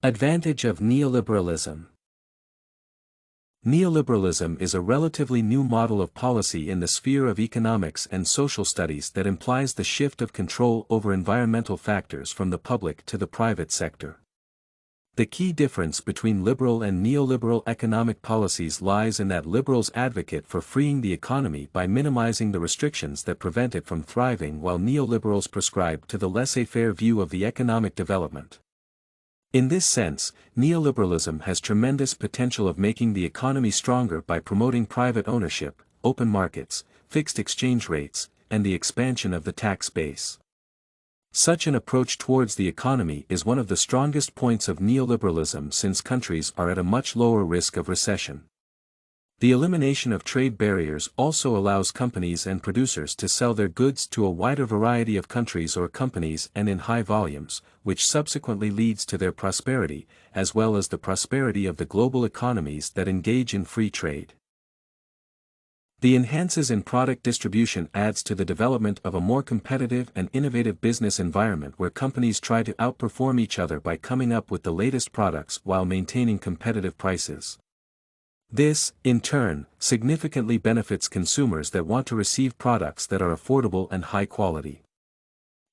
Advantage of neoliberalism. Neoliberalism is a relatively new model of policy in the sphere of economics and social studies that implies the shift of control over environmental factors from the public to the private sector. The key difference between liberal and neoliberal economic policies lies in that liberals advocate for freeing the economy by minimizing the restrictions that prevent it from thriving, while neoliberals prescribe to the laissez-faire view of the economic development. In this sense, neoliberalism has tremendous potential of making the economy stronger by promoting private ownership, open markets, fixed exchange rates, and the expansion of the tax base. Such an approach towards the economy is one of the strongest points of neoliberalism, since countries are at a much lower risk of recession. The elimination of trade barriers also allows companies and producers to sell their goods to a wider variety of countries or companies and in high volumes, which subsequently leads to their prosperity, as well as the prosperity of the global economies that engage in free trade. The enhances in product distribution adds to the development of a more competitive and innovative business environment where companies try to outperform each other by coming up with the latest products while maintaining competitive prices. This, in turn, significantly benefits consumers that want to receive products that are affordable and high quality.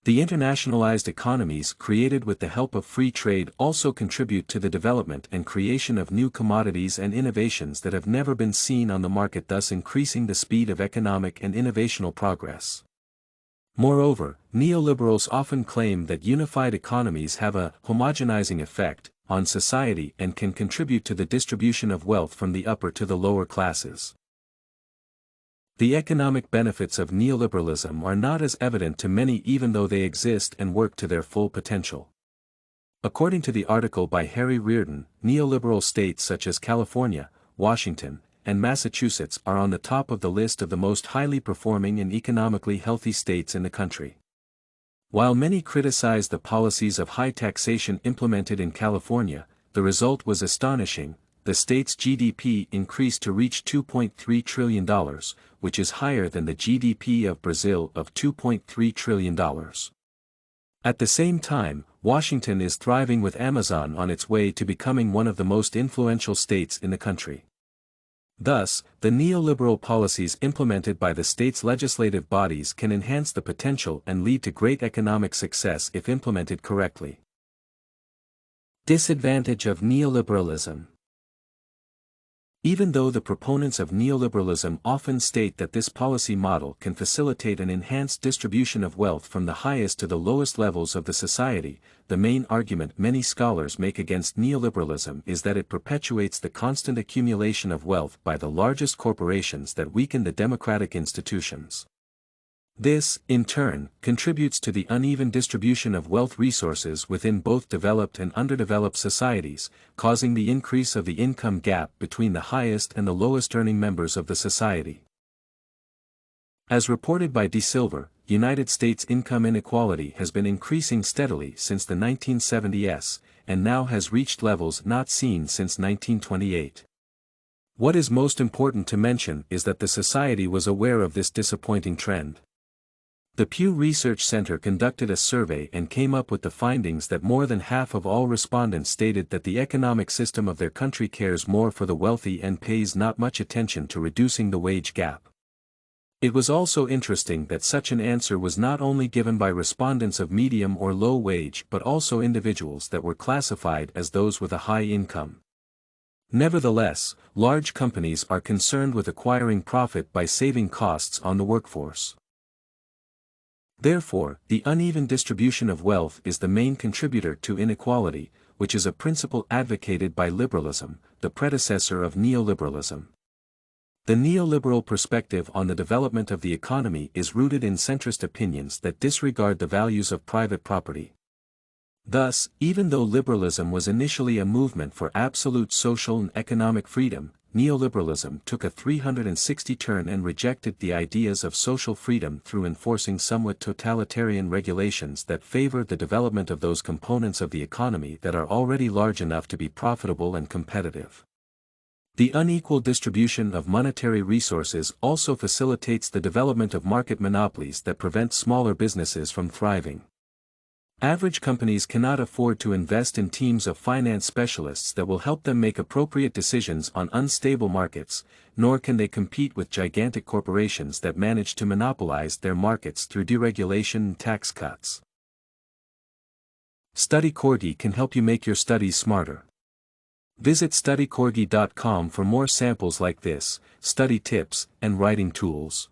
The internationalized economies created with the help of free trade also contribute to the development and creation of new commodities and innovations that have never been seen on the market, thus increasing the speed of economic and innovational progress. Moreover, neoliberals often claim that unified economies have a homogenizing effect on society and can contribute to the distribution of wealth from the upper to the lower classes. The economic benefits of neoliberalism are not as evident to many, even though they exist and work to their full potential. According to the article by Harry Reardon, neoliberal states such as California, Washington, and Massachusetts are on the top of the list of the most highly performing and economically healthy states in the country. While many criticize the policies of high taxation implemented in California, the result was astonishing. The state's GDP increased to reach $2.3 trillion, which is higher than the GDP of Brazil of $2.3 trillion. At the same time, Washington is thriving, with Amazon on its way to becoming one of the most influential states in the country. Thus, the neoliberal policies implemented by the state's legislative bodies can enhance the potential and lead to great economic success if implemented correctly. Disadvantage of neoliberalism. Even though the proponents of neoliberalism often state that this policy model can facilitate an enhanced distribution of wealth from the highest to the lowest levels of the society, the main argument many scholars make against neoliberalism is that it perpetuates the constant accumulation of wealth by the largest corporations that weaken the democratic institutions. This, in turn, contributes to the uneven distribution of wealth resources within both developed and underdeveloped societies, causing the increase of the income gap between the highest and the lowest earning members of the society. As reported by Desilver, United States income inequality has been increasing steadily since the 1970s, and now has reached levels not seen since 1928. What is most important to mention is that the society was aware of this disappointing trend. The Pew Research Center conducted a survey and came up with the findings that more than half of all respondents stated that the economic system of their country cares more for the wealthy and pays not much attention to reducing the wage gap. It was also interesting that such an answer was not only given by respondents of medium or low wage but also individuals that were classified as those with a high income. Nevertheless, large companies are concerned with acquiring profit by saving costs on the workforce. Therefore, the uneven distribution of wealth is the main contributor to inequality, which is a principle advocated by liberalism, the predecessor of neoliberalism. The neoliberal perspective on the development of the economy is rooted in centrist opinions that disregard the values of private property. Thus, even though liberalism was initially a movement for absolute social and economic freedom, neoliberalism took a 360 turn and rejected the ideas of social freedom through enforcing somewhat totalitarian regulations that favor the development of those components of the economy that are already large enough to be profitable and competitive. The unequal distribution of monetary resources also facilitates the development of market monopolies that prevent smaller businesses from thriving. Average companies cannot afford to invest in teams of finance specialists that will help them make appropriate decisions on unstable markets, nor can they compete with gigantic corporations that manage to monopolize their markets through deregulation and tax cuts. StudyCorgi can help you make your studies smarter. Visit studycorgi.com for more samples like this, study tips, and writing tools.